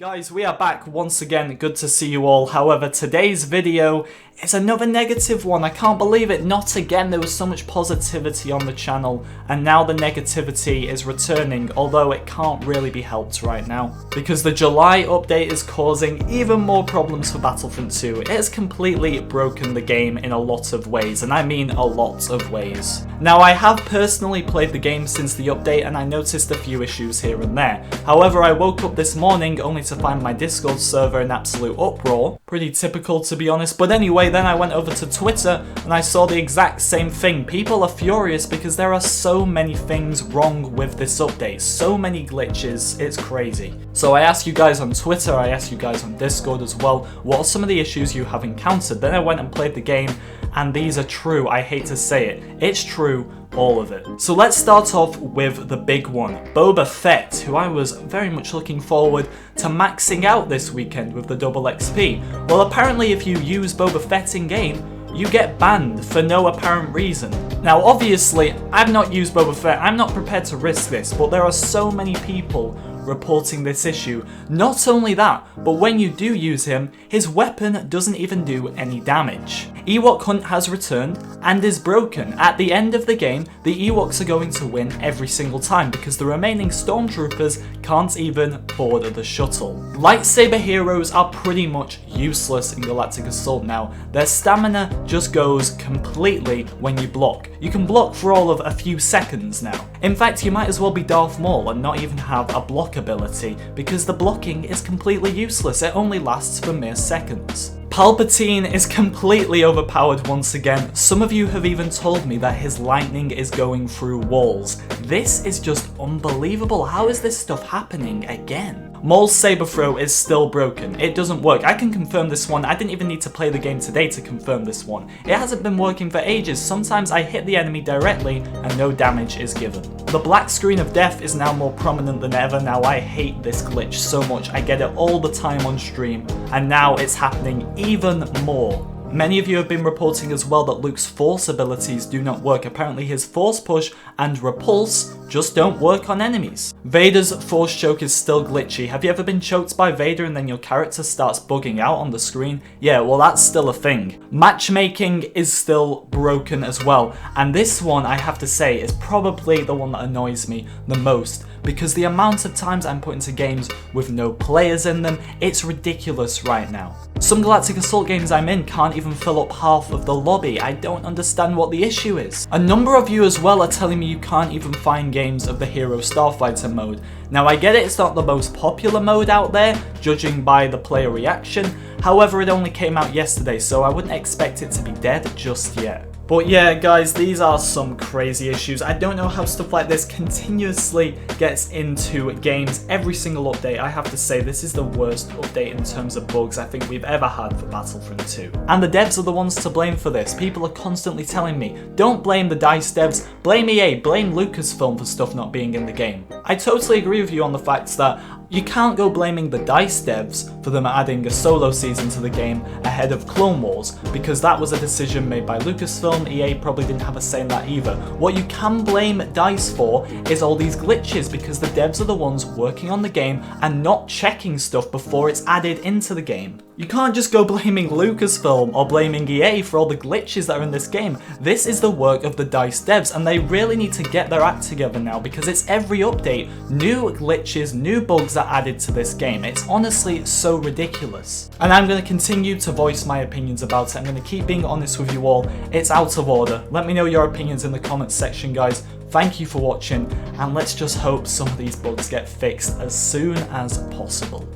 Guys, we are back once again, good to see you all. However, today's video is another negative one. I can't believe it, not again. There was so much positivity on the channel, and now the negativity is returning, although it can't really be helped right now. Because the July update is causing even more problems for Battlefront 2. It has completely broken the game in a lot of ways, and I mean a lot of ways. Now, I have personally played the game since the update, and I noticed a few issues here and there. However, I woke up this morning only to find my Discord server in absolute uproar. Pretty typical, to be honest. But anyway, then I went over to Twitter and I saw the exact same thing. People are furious because there are so many things wrong with this update. So many glitches, it's crazy. So I asked you guys on Twitter, I asked you guys on Discord as well, what are some of the issues you have encountered? Then I went and played the game, and these are true. I hate to say it. It's true. All of it. So let's start off with the big one, Boba Fett, who I was very much looking forward to maxing out this weekend with the double XP. Well, apparently if you use Boba Fett in game, you get banned for no apparent reason. Now obviously, I've not used Boba Fett, I'm not prepared to risk this, but there are so many people reporting this issue. Not only that, but when you do use him, his weapon doesn't even do any damage. Ewok Hunt has returned and is broken. At the end of the game, the Ewoks are going to win every single time because the remaining stormtroopers can't even board the shuttle. Lightsaber heroes are pretty much useless in Galactic Assault now. Their stamina just goes completely when you block. You can block for all of a few seconds now. In fact, you might as well be Darth Maul and not even have a block ability because the blocking is completely useless. It only lasts for mere seconds. Palpatine is completely overpowered once again. Some of you have even told me that his lightning is going through walls. This is just unbelievable. How is this stuff happening again? Maul's saber throw is still broken. It doesn't work. I can confirm this one. I didn't even need to play the game today to confirm this one. It hasn't been working for ages. Sometimes I hit the enemy directly and no damage is given. The black screen of death is now more prominent than ever. Now I hate this glitch so much. I get it all the time on stream, and now it's happening even more. Many of you have been reporting as well that Luke's force abilities do not work. Apparently his force push and repulse just don't work on enemies. Vader's force choke is still glitchy. Have you ever been choked by Vader and then your character starts bugging out on the screen? Yeah, well that's still a thing. Matchmaking is still broken as well. And this one, I have to say, is probably the one that annoys me the most, because the amount of times I'm put into games with no players in them, it's ridiculous right now. Some Galactic Assault games I'm in can't even fill up half of the lobby. I don't understand what the issue is. A number of you as well are telling me you can't even find games of the Hero Starfighter mode. Now I get it, it's not the most popular mode out there, judging by the player reaction. However, it only came out yesterday, so I wouldn't expect it to be dead just yet. But yeah, guys, these are some crazy issues. I don't know how stuff like this continuously gets into games every single update. I have to say, this is the worst update in terms of bugs I think we've ever had for Battlefront 2. And the devs are the ones to blame for this. People are constantly telling me, don't blame the DICE devs, blame EA, blame Lucasfilm for stuff not being in the game. I totally agree with you on the fact that you can't go blaming the DICE devs for them adding a solo season to the game ahead of Clone Wars, because that was a decision made by Lucasfilm. EA probably didn't have a say in that either. What you can blame DICE for is all these glitches, because the devs are the ones working on the game and not checking stuff before it's added into the game. You can't just go blaming Lucasfilm or blaming EA for all the glitches that are in this game. This is the work of the DICE devs, and they really need to get their act together now, because it's every update, new glitches, new bugs are added to this game. It's honestly so ridiculous. And I'm going to continue to voice my opinions about it. I'm going to keep being honest with you all. It's out of order. Let me know your opinions in the comments section, guys. Thank you for watching, and let's just hope some of these bugs get fixed as soon as possible.